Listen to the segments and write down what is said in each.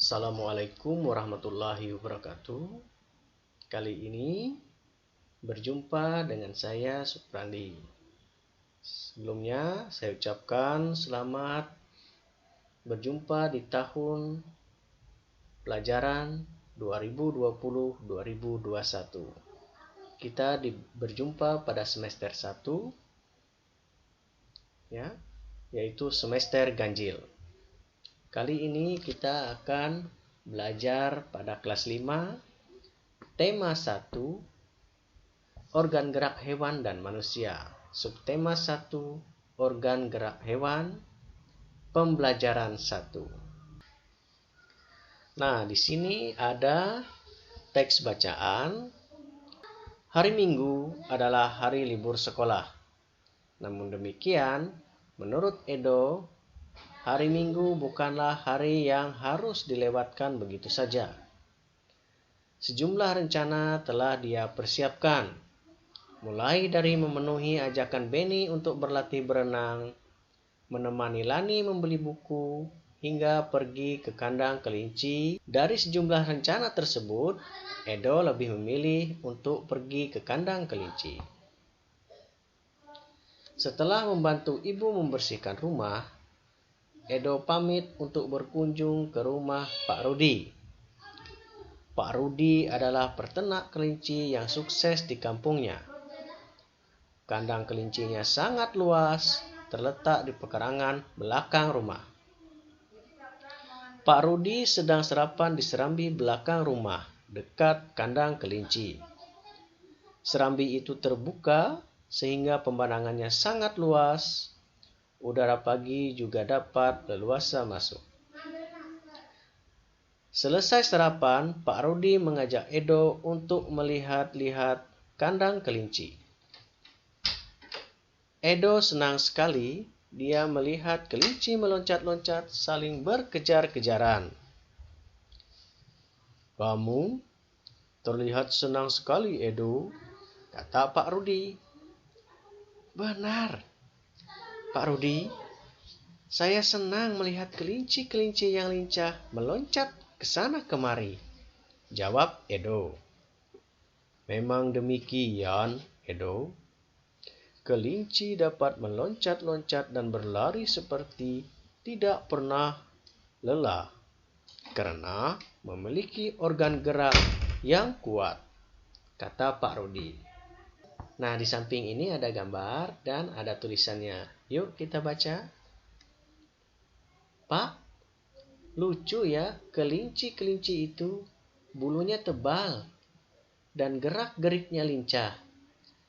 Assalamualaikum warahmatullahi wabarakatuh. Kali ini berjumpa dengan saya Suprandi. Sebelumnya saya ucapkan selamat berjumpa di tahun pelajaran 2020-2021. Kita berjumpa pada semester 1 ya, yaitu semester ganjil. Kali ini kita akan belajar pada kelas 5, tema 1, organ gerak hewan dan manusia. Subtema 1, organ gerak hewan, pembelajaran 1. Nah, di sini ada teks bacaan. Hari Minggu adalah hari libur sekolah. Namun demikian, menurut Edo, hari Minggu bukanlah hari yang harus dilewatkan begitu saja. Sejumlah rencana telah dia persiapkan, mulai dari memenuhi ajakan Benny untuk berlatih berenang, menemani Lani membeli buku, hingga pergi ke kandang kelinci. Dari sejumlah rencana tersebut, Edo lebih memilih untuk pergi ke kandang kelinci. Setelah membantu ibu membersihkan rumah, Edo pamit untuk berkunjung ke rumah Pak Rudi. Pak Rudi adalah peternak kelinci yang sukses di kampungnya. Kandang kelincinya sangat luas, terletak di pekarangan belakang rumah. Pak Rudi sedang sarapan di serambi belakang rumah, dekat kandang kelinci. Serambi itu terbuka sehingga pemandangannya sangat luas. Udara pagi juga dapat leluasa masuk. Selesai sarapan, Pak Rudi mengajak Edo untuk melihat-lihat kandang kelinci. Edo senang sekali dia melihat kelinci meloncat-loncat saling berkejar-kejaran. "Kamu terlihat senang sekali, Edo," kata Pak Rudi. "Benar, Pak Rudi, saya senang melihat kelinci-kelinci yang lincah meloncat ke sana kemari," jawab Edo. "Memang demikian, Edo. Kelinci dapat meloncat-loncat dan berlari seperti tidak pernah lelah karena memiliki organ gerak yang kuat," kata Pak Rudi. Nah, di samping ini ada gambar dan ada tulisannya. Yuk kita baca. "Pak, lucu ya, kelinci-kelinci itu bulunya tebal dan gerak-geriknya lincah.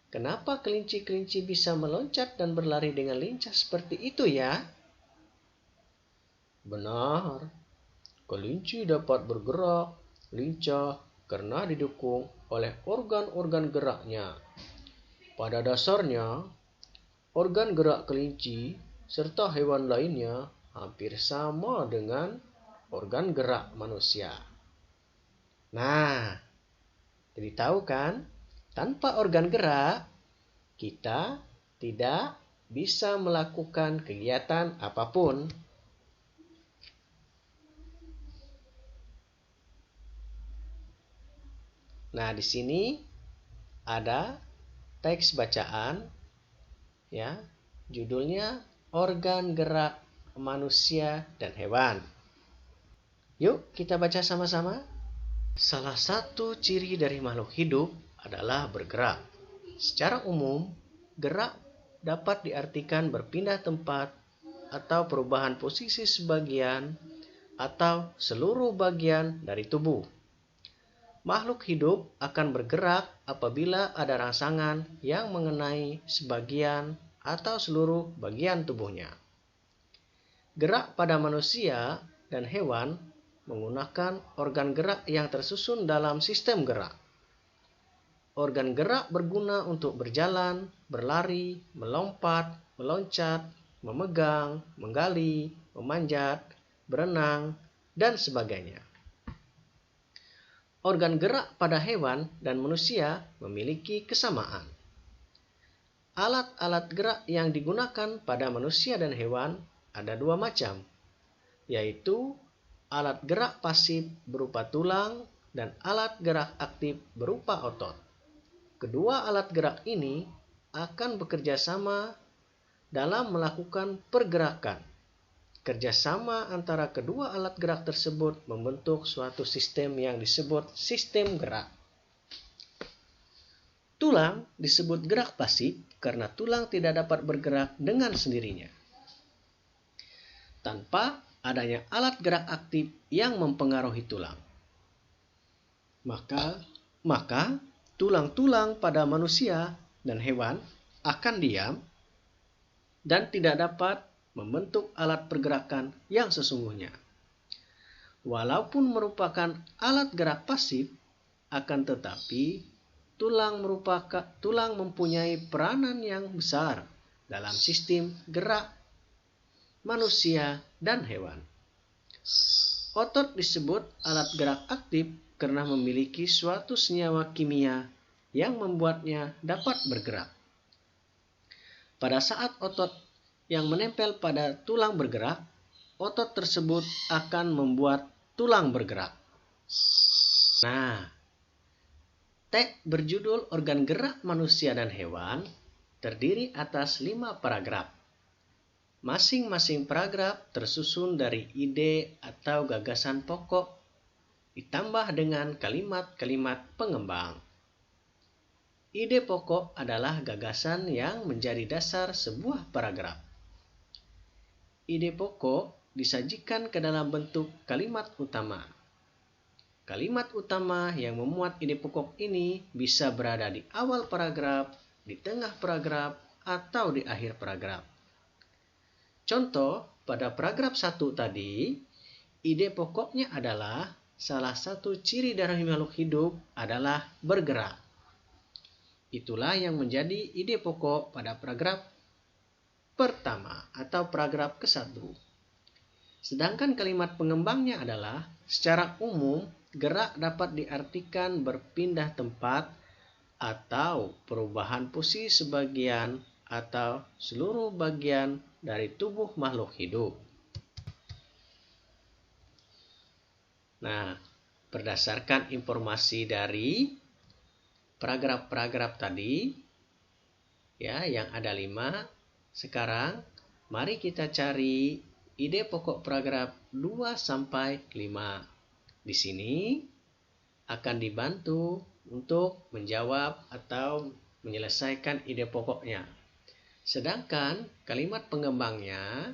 Kenapa kelinci-kelinci bisa meloncat dan berlari dengan lincah seperti itu ya?" "Benar, kelinci dapat bergerak lincah karena didukung oleh organ-organ geraknya. Pada dasarnya, organ gerak kelinci serta hewan lainnya hampir sama dengan organ gerak manusia." Nah, jadi tahu kan? Tanpa organ gerak, kita tidak bisa melakukan kegiatan apapun. Nah, di sini ada teks bacaan ya. Judulnya organ gerak manusia dan hewan. Yuk kita baca sama-sama. Salah satu ciri dari makhluk hidup adalah bergerak. Secara umum, gerak dapat diartikan berpindah tempat atau perubahan posisi sebagian atau seluruh bagian dari tubuh. Makhluk hidup akan bergerak apabila ada rangsangan yang mengenai sebagian atau seluruh bagian tubuhnya. Gerak pada manusia dan hewan menggunakan organ gerak yang tersusun dalam sistem gerak. Organ gerak berguna untuk berjalan, berlari, melompat, meloncat, memegang, menggali, memanjat, berenang, dan sebagainya. Organ gerak pada hewan dan manusia memiliki kesamaan. Alat-alat gerak yang digunakan pada manusia dan hewan ada dua macam, yaitu alat gerak pasif berupa tulang dan alat gerak aktif berupa otot. Kedua alat gerak ini akan bekerja sama dalam melakukan pergerakan. Kerjasama antara kedua alat gerak tersebut membentuk suatu sistem yang disebut sistem gerak. Tulang disebut gerak pasif karena tulang tidak dapat bergerak dengan sendirinya, tanpa adanya alat gerak aktif yang mempengaruhi tulang. Maka tulang-tulang pada manusia dan hewan akan diam dan tidak dapat membentuk alat pergerakan yang sesungguhnya. Walaupun merupakan alat gerak pasif, akan tetapi tulang mempunyai peranan yang besar dalam sistem gerak manusia dan hewan. Otot disebut alat gerak aktif karena memiliki suatu senyawa kimia yang membuatnya dapat bergerak. Pada saat otot yang menempel pada tulang bergerak, otot tersebut akan membuat tulang bergerak. Nah, teks berjudul Organ Gerak Manusia dan Hewan terdiri atas 5 paragraf. Masing-masing paragraf tersusun dari ide atau gagasan pokok ditambah dengan kalimat-kalimat pengembang. Ide pokok adalah gagasan yang menjadi dasar sebuah paragraf. Ide pokok disajikan ke dalam bentuk kalimat utama. Kalimat utama yang memuat ide pokok ini bisa berada di awal paragraf, di tengah paragraf, atau di akhir paragraf. Contoh, pada paragraf 1 tadi, ide pokoknya adalah salah satu ciri dari makhluk hidup adalah bergerak. Itulah yang menjadi ide pokok pada paragraf pertama atau paragraf ke-1. Sedangkan kalimat pengembangnya adalah, secara umum, gerak dapat diartikan berpindah tempat atau perubahan posisi sebagian atau seluruh bagian dari tubuh makhluk hidup. Nah, berdasarkan informasi dari paragraf-paragraf tadi, ya, yang ada 5, sekarang mari kita cari ide pokok paragraf 2 sampai 5. Di sini akan dibantu untuk menjawab atau menyelesaikan ide pokoknya. Sedangkan kalimat pengembangnya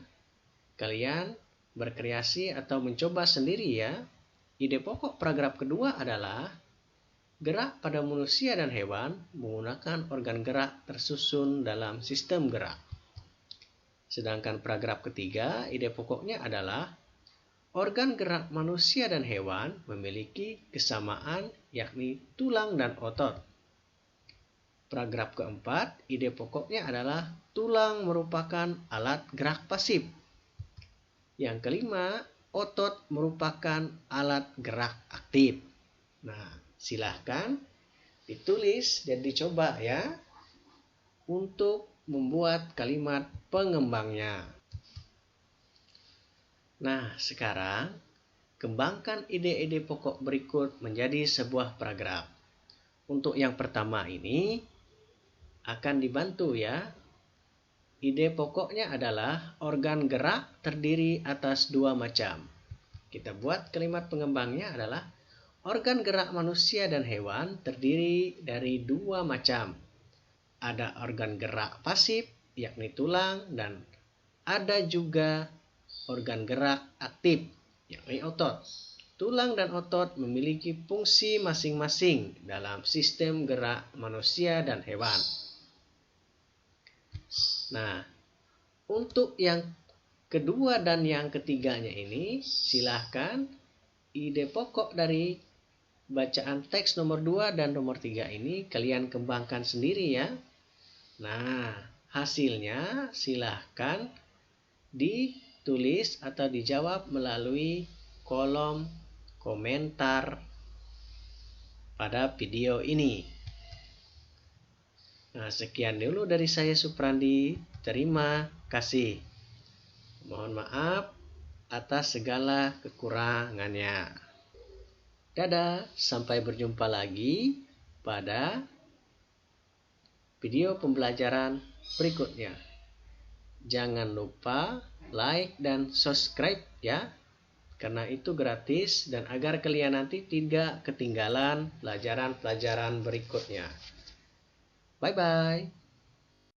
kalian berkreasi atau mencoba sendiri ya. Ide pokok paragraf kedua adalah gerak pada manusia dan hewan menggunakan organ gerak tersusun dalam sistem gerak. Sedangkan paragraf ketiga, ide pokoknya adalah organ gerak manusia dan hewan memiliki kesamaan yakni tulang dan otot. Paragraf keempat, ide pokoknya adalah tulang merupakan alat gerak pasif. Yang kelima, otot merupakan alat gerak aktif. Nah, silahkan ditulis dan dicoba ya untuk membuat kalimat pengembangnya. Nah, sekarang kembangkan ide-ide pokok berikut menjadi sebuah paragraf. Untuk yang pertama ini akan dibantu ya. Ide pokoknya adalah organ gerak terdiri atas 2 macam. Kita buat kalimat pengembangnya adalah organ gerak manusia dan hewan terdiri dari 2 macam. Ada organ gerak pasif, yakni tulang, dan ada juga organ gerak aktif, yakni otot. Tulang dan otot memiliki fungsi masing-masing dalam sistem gerak manusia dan hewan. Nah, untuk yang kedua dan yang ketiganya ini, silahkan ide pokok dari bacaan teks nomor 2 dan nomor 3 ini kalian kembangkan sendiri ya. Nah, hasilnya silahkan ditulis atau dijawab melalui kolom komentar pada video ini. Nah, sekian dulu dari saya Suprandi. Terima kasih. Mohon maaf atas segala kekurangannya. Dadah, sampai berjumpa lagi pada video pembelajaran berikutnya. Jangan lupa like dan subscribe ya, karena itu gratis dan agar kalian nanti tidak ketinggalan pelajaran-pelajaran berikutnya. Bye-bye.